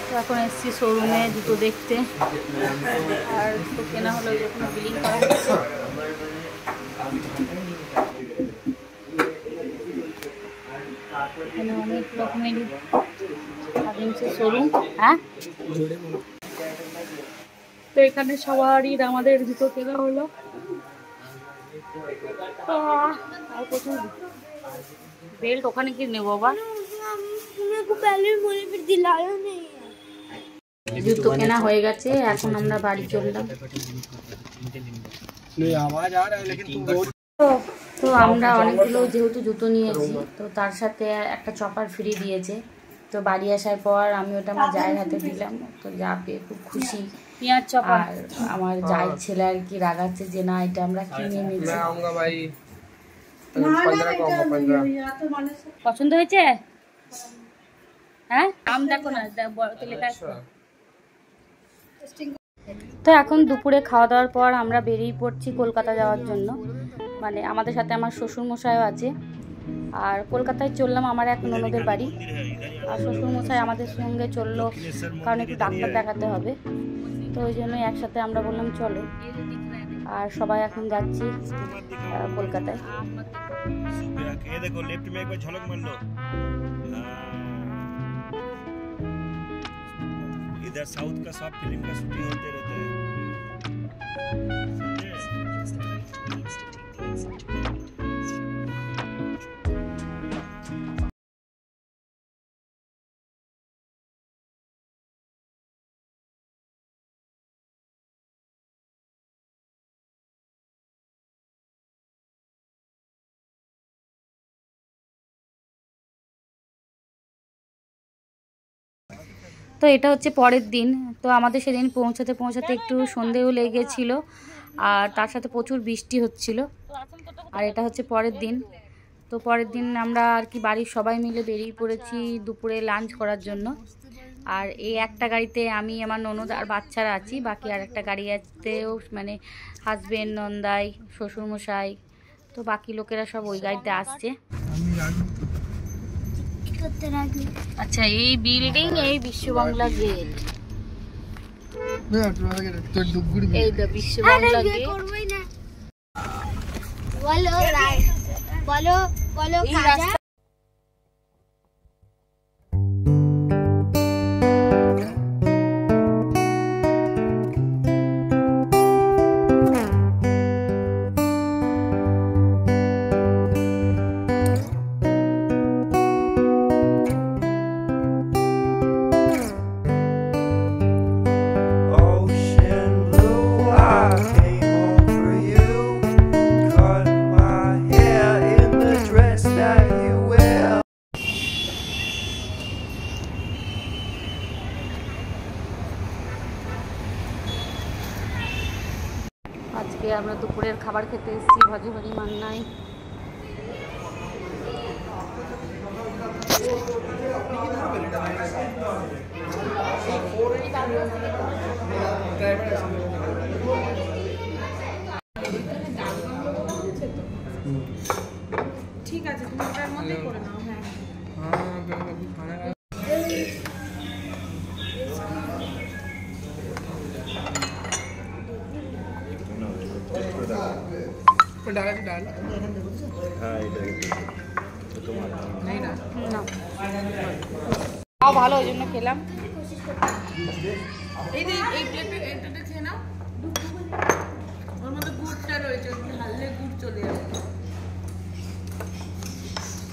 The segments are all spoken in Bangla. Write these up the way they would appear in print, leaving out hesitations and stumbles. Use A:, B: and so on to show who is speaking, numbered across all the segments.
A: তো এখন এসেছি শোরুমে জুতো দেখতে, আর জুতো কেনা হলো, যখন বিলিং করা হচ্ছে। এখানে অনেক রকমের শোরুম। হ্যাঁ, তো এখানে সবারই আমাদের জুতো কেনা হলো। আর প্রচুর বেল্ট ওখানে কি নেবো বাবা, জুতো কেনা হয়ে গেছে, এখন আমরা বাড়ি চললাম। তো আমরা অনেকগুলো যেহেতু জুতো নিয়েছি, তো তার সাথে একটা চপার ফ্রি দিয়েছে। তো বাড়ি আসার পর আমি ওটা আমার জায়ের হাতে দিলাম, তো যা পেয়ে খুব খুশি। আর আমার জায়ের ছেলে আর কি রাগাচ্ছে যে না এটা আমরা কিনে নিয়েছি। পছন্দ হয়েছে? হ্যাঁ, আম দেখো না, বড়তে লেখা আছে। তো এখন দুপুরে খাওয়া দাওয়ার পর আমরা বেরিয়ে পড়ছি কলকাতা যাওয়ার জন্য। মানে আমাদের সাথে আমার শ্বশুরমশাইও আছে। আর কলকাতায় চললাম আমার এক ননদের বাড়ি, আর শ্বশুরমশাই আমাদের সঙ্গে চললো, কারণ একটু ডাক্তার দেখাতে হবে। তো ওই জন্যই একসাথে আমরা বললাম চলো, আর সবাই এখন যাচ্ছি কলকাতায়।
B: इधर साउथ का सब फिल्म का शूटिंग होते रहते हैं।
A: তো এটা হচ্ছে পরের দিন। তো আমাদের সেদিন পৌঁছাতে পৌঁছাতে একটু সন্ধেও লেগেছিল, আর তার সাথে প্রচুর বৃষ্টি হচ্ছিল। আর এটা হচ্ছে পরের দিন। তো পরের দিন আমরা আর কি বাড়ির সবাই মিলে বেরিয়ে পড়েছি দুপুরে লাঞ্চ করার জন্য। আর এই একটা গাড়িতে আমি, আমার ননদ আর বাচ্চারা আছি, বাকি আর একটা গাড়িতেও মানে হাজবেন্ড, নন্দাই, শ্বশুরমশাই, তো বাকি লোকেরা সব ওই গাড়িতে আসছে। আচ্ছা, এই বিল্ডিং, এই বিশ্ববাংলা গেট, এই তো বিশ্ববাংলা গেট। বলো বলো বলো কাজা। আজকে আমরা দুপুরের খাবার খেতে এসেছি ভজহরি মান্নায়। ঠিক আছে, তুমি ওটার মধ্যেই করে নাও। হ্যাঁ ভালো, ওই জন্য খেলাম। এই প্লেটটা খেয়ে নাও, ওর মধ্যে গুড়টা রয়েছে, হাললে গুড় চলে যাবে।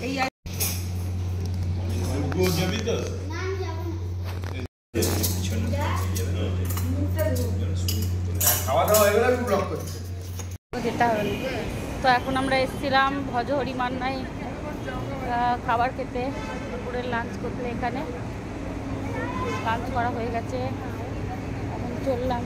A: এই যেটা হবে। তো এখন আমরা এসেছিলাম ভজহরি মান্নায় খাবার খেতে, দুপুরের লাঞ্চ করতে। এখানে লাঞ্চ করা হয়ে গেছে, এখন চললাম।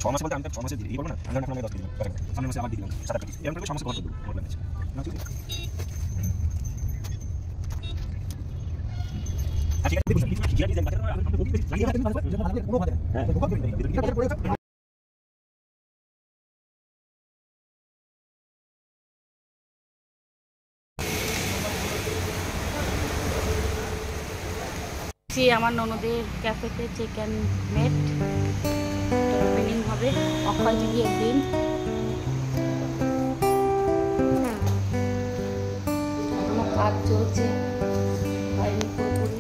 C: 6 মাসে বলতে আমি 6 মাসে দিই বলবো না, আমি এখন আমি 10 দিলাম, সামনের মাসে আবার দিলাম 7 টাকা, এরকম করে 6 মাসে কভার করে দেবো আমার প্ল্যান আছে না, ঠিক আছে। আচ্ছা ঠিক আছে, দেখুন জিআরডি ডিজাইন বাজারে আমি বলতে চাই লাগিয়ে রাখতে পারবো, যেটা ভালো কোনো বাধা নেই, হ্যাঁ দোকান করে দিই এটা করে দাও।
A: আমার ননদের ক্যাফেতে চিকেন মেট ওপেনিং হবে অক্ষয় তৃতীয়ার দিন। এখনো কাজ চলছে, হয়নি পুরোপুরি।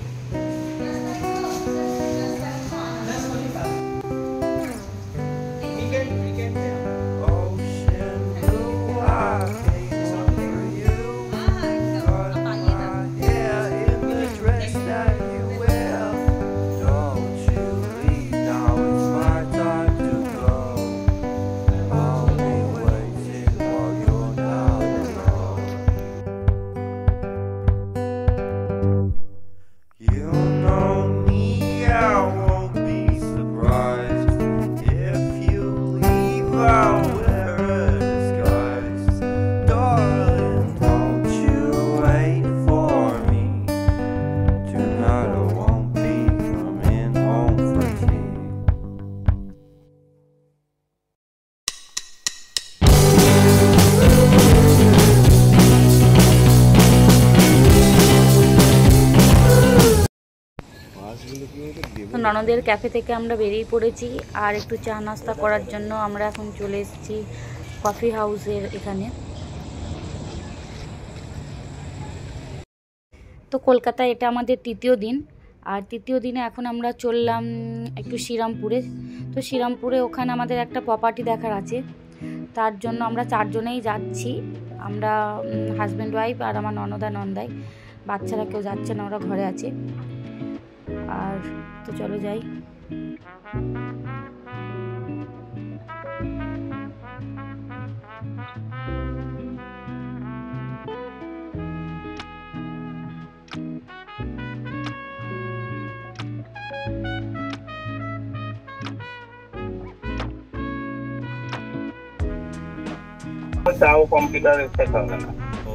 A: ননদের ক্যাফে থেকে আমরা বেরিয়ে পড়েছি, আর একটু চা নাস্তা করার জন্য আমরা এখন চলে এসেছি কফি হাউসের এখানে। তো কলকাতায় এটা আমাদের তৃতীয় দিন, আর তৃতীয় দিনে এখন আমরা চললাম একটু শ্রীরামপুরে। তো শ্রীরামপুরে ওখানে আমাদের একটা প্রপার্টি দেখার আছে, তার জন্য আমরা 4 জনেই যাচ্ছি। আমরা হাজব্যান্ড ওয়াইফ আর আমার ননদা নন্দাই, বাচ্চারা কেউ যাচ্ছে না, ওরা ঘরে আছে। আর তো চলো যাই।
D: তাও কম্পিউটারে সেট হবে না।
B: ও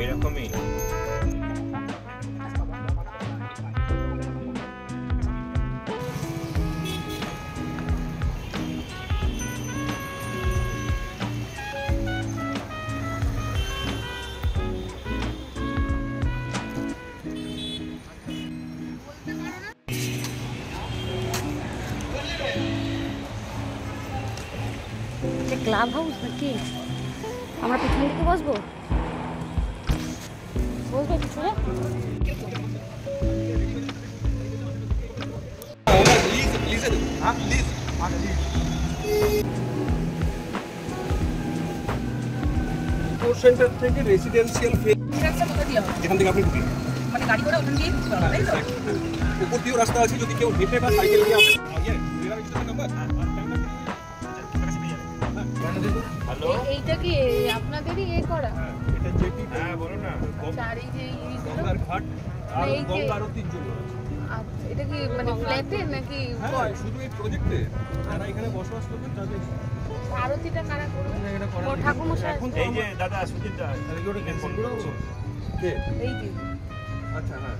B: এরকমই।
A: ক্লাব হাউস নাকি? আমরা পিছন দিকে বসবো পিছনে।
C: সেন্টার থেকে রেসিডেন্সিয়াল ফেজ এখান থেকে আপনি ঢুকে
E: মানে গাড়ি করে ওখান দিয়ে ঢুকতে হবে, তাই তো?
C: উপর দিয়েও রাস্তা আছে, যদি কেউ হেঁটে বা সাইকেল দিয়ে আসে।
B: হ্যালো,
E: এইটা কি আপনাদেরই করা?
B: এটা জেটি। হ্যাঁ বলো না।
E: চারি যে
C: গঙ্গার ঘাট আর
E: এই যে-
C: গঙ্গা আরতির জন্য।
E: আচ্ছা, এটা কি মানে ফ্ল্যাটে নাকি
C: হ্যাঁ, শুধু এই প্রজেক্টে যারা এখানে বসবাস করবেন তাদের
E: আরতিটা কারা করবে?
C: এটা করা
E: ও ঠাকুরমশাই
C: এখন তো
B: এই যে দাদা সুজিত দা,
C: তাহলে কি ওটা ক্যান্সেল করে দেবো? কে?
E: এই যে
C: আচ্ছা হ্যাঁ।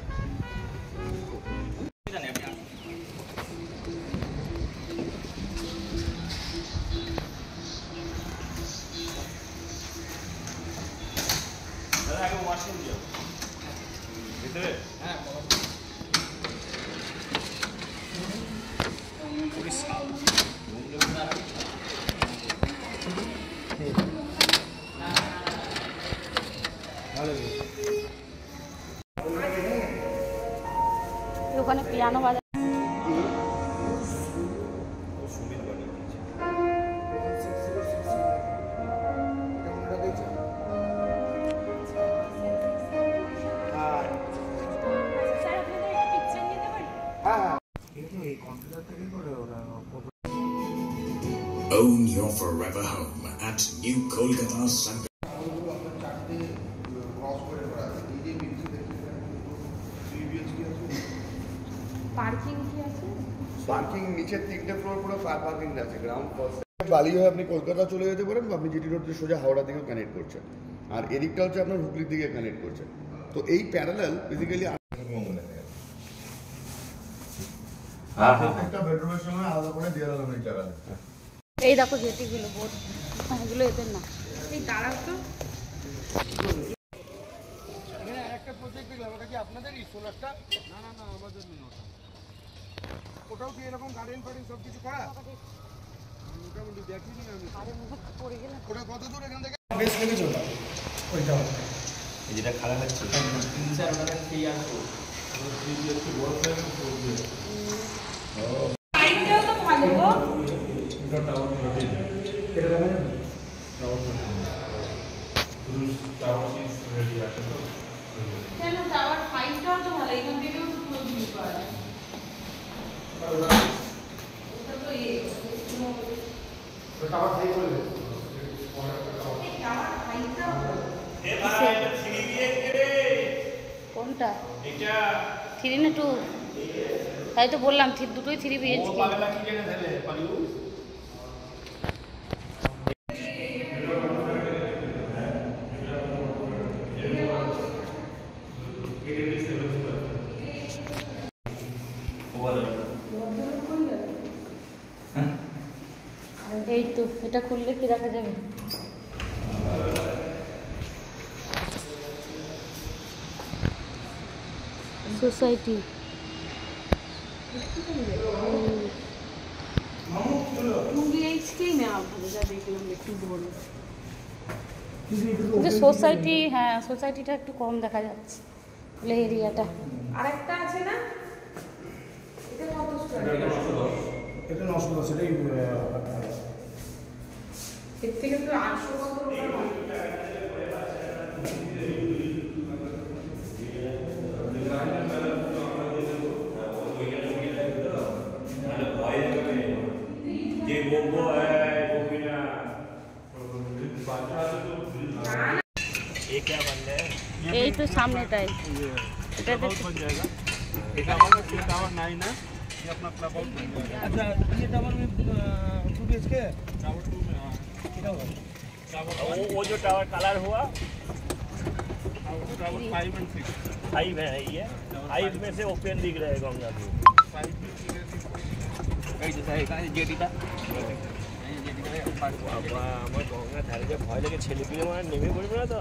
B: দাদা আগে ওয়াশরুম যাও ভিতরে। হ্যাঁ
A: ওখানে পিয়ানো বাজা।
B: সুমিত বানিয়ে দিয়েছে।
F: Own your forever home at New Kolkata Sankar.
E: Parking কি আছে?
G: পার্কিং নিচে 3টে ফ্লোর পুরো পার্কিং আছে গ্রাউন্ড ফ্লোর। বালি হয়ে আপনি কলকাতা চলে যেতে পারেন, বা আপনি জিটি রোড দিয়ে সোজা হাওড়া দিকেও কানেক্ট করছেন, আর এদিকটা হচ্ছে আপনার হুগলির দিকে কানেক্ট করছেন। তো এই প্যারালাল বেসিক্যালি একটা বেডরুমের সময় আলাদা করে দেওয়া হলো এই জায়গাটা।
A: এই দেখো জেটিগুলো বোট, এগুলো এদের না।
E: এই দাঁড়াও তো।
G: এখানে আরেকটা প্রজেক্ট দেখলাম, ওটা কি আপনাদেরই সোলারটা? না না না, আমাদের নয়। ওটাও কি এরকম গার্ডেন ফার্ডেন সব কিছু করা? মোটামুটি দেখিনি আমি। ওটা কত দূর এখান থেকে? বেশ লেগেছে ওটা, ওইটা
B: যেটা খারাপ হচ্ছে
A: কোনটা 3 না 2? তাই তো বললাম দুটোই 3 BHK। এই তো এটা খুললে কি দেখা যাবে? সোসাইটি সোসাইটি, হ্যাঁ সোসাইটিটা একটু কম দেখা যাচ্ছে বলে এরিয়াটা।
E: আরেকটা আছে না? এটা কত স্কয়ার?
G: এটা 910, সেটাই
E: এর থেকে তো 800 কত টাকা?
A: এই তো সামনেটাই এটা
B: बन जाएगा। एक टावर नहीं ना, ये अपना क्लब हाउस बन जाएगा।
C: अच्छा, ये टावर में 2 BHK है?
B: टावर 2 में हाँ।
H: वो जो टावर कलर हुआ
B: टावर 5 and 6
H: 5 है ये 5 में से ओपन दिख रहा है गंगा व्यू।
B: 5 भी
C: जेटीटा
H: বাবা আমার গঙ্গা ধারে যে ভয় লাগে, ছেলেপিলে মানে নেমে পড়বে না তো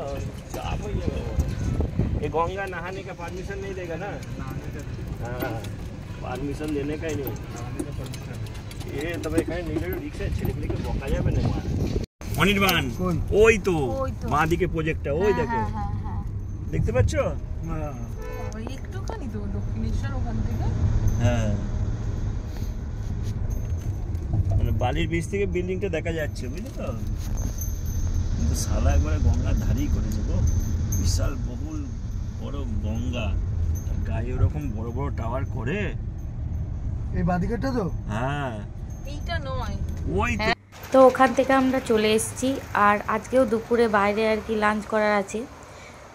H: চাপ হয়ে যাবে। ये गंगा नहाने का परमिशन नहीं देगा ना? हाँ, परमिशन देने का ही नहीं। ये तब এখানে নিলে রিক্সা ছেলেপিলেকে বকা যাবে না। অনির্বাণ ওই তো বাঁ দিকে প্রজেক্টটা ওই দেখো, দেখতে পাচ্ছ?
E: ওই একটুখানি তো দক্ষিণেশ্বর ওখান থেকে।
H: হ্যাঁ, মানে বালির বীজ থেকে বিল্ডিংটা দেখা যাচ্ছে, বুঝলি তো? কিন্তু শালা একবারে গঙ্গার ধারেই করেছে গো, বিশাল বহুল বড় গঙ্গা, গায়ে ওরকম বড় বড় টাওয়ার করে।
C: এই বাদিকেটা তো?
H: হ্যাঁ
E: এইটা নয়,
H: ওই তো।
A: তো ওখান থেকে আমরা চলে এসেছি, আর আজকেও দুপুরে বাইরে আর কি লাঞ্চ করার আছে।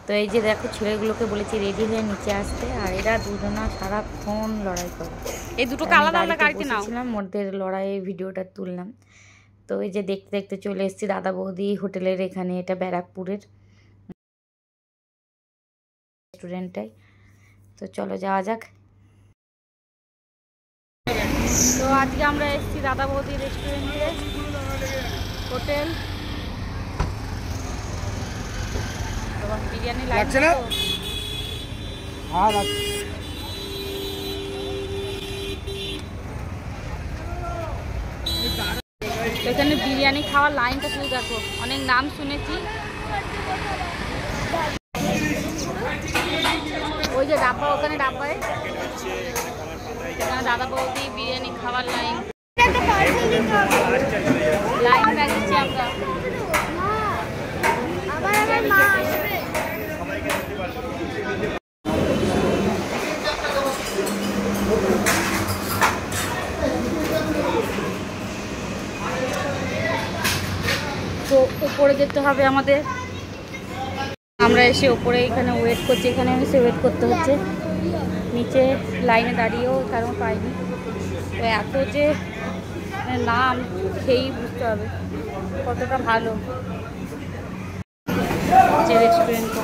A: তো এই যে দেখো ছেলেগুলোকে বলেছি রেডি হয়ে নিচে আসতে, আর এরা দুজনা সারাক্ষণ লড়াই করে।
E: এই দুটোকে আলাদা আলাদা গাড়িতে নাও।
A: ওদের লড়াইয়ের ভিডিওটা তুললাম। তো এই যে দেখতে দেখতে চলে এসেছি দাদা বৌদি হোটেলের এখানে, এটা ব্যারাকপুরের রেস্টুরেন্টটাই। তো চলো যাওয়া যাক। তো আজকে আমরা এসেছি দাদা বৌদি রেস্টুরেন্টে, হোটেল। বিরিয়ানি লাগছে না?
C: হ্যাঁ
A: এখানে বিরিয়ানি খাওয়ার লাইনটা শুধু দেখো, অনেক নাম শুনেছি। ওই যে ডাব্বা, ওখানে ডাব্বায় দাদা বৌদি বিরিয়ানি খাওয়ার লাইন লাগিয়েছি আমরা। তো উপরে যেতে হবে আমাদের, আমরা এসে উপরে এখানে ওয়েট করছি, এখানে এসে ওয়েট করতে হচ্ছে। নিচে লাইনে দাঁড়িয়েও কারণ পাইনি। তো এত যে নাম খেয়েই বুঝতে হবে কতটা ভালো যে রেস্টুরেন্টটা।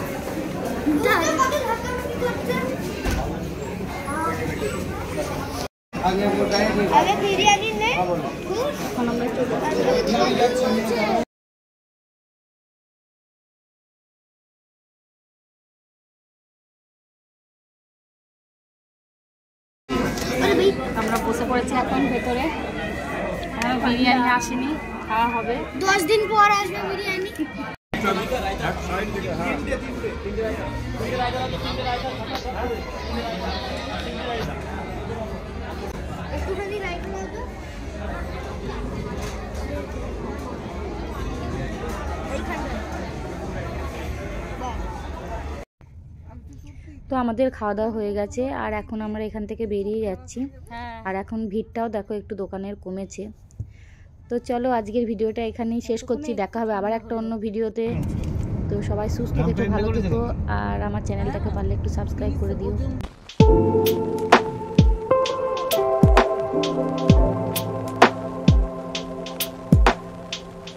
A: এখন আমরা চলে আমরা বসে পড়েছি এখন ভেতরে। বিরিয়ানি আসেনি, খাওয়া হবে
I: 10 দিন পর আসবে বিরিয়ানি। একটুখানি লাইট দাও তো।
A: তো আমাদের খাওয়া দাওয়া হয়ে গেছে আর এখন আমরা এখান থেকে বেরিয়ে যাচ্ছি। আর এখন ভিড়টাও দেখো একটু দোকানের কমেছে। তো চলো আজকের ভিডিওটা এখানেই শেষ করছি, দেখা হবে আবার একটা অন্য ভিডিওতে। তো সবাই সুস্থ থেকো, ভালো থেকো, আর আমার চ্যানেলটাকে পারলে একটু সাবস্ক্রাইব করে দিও।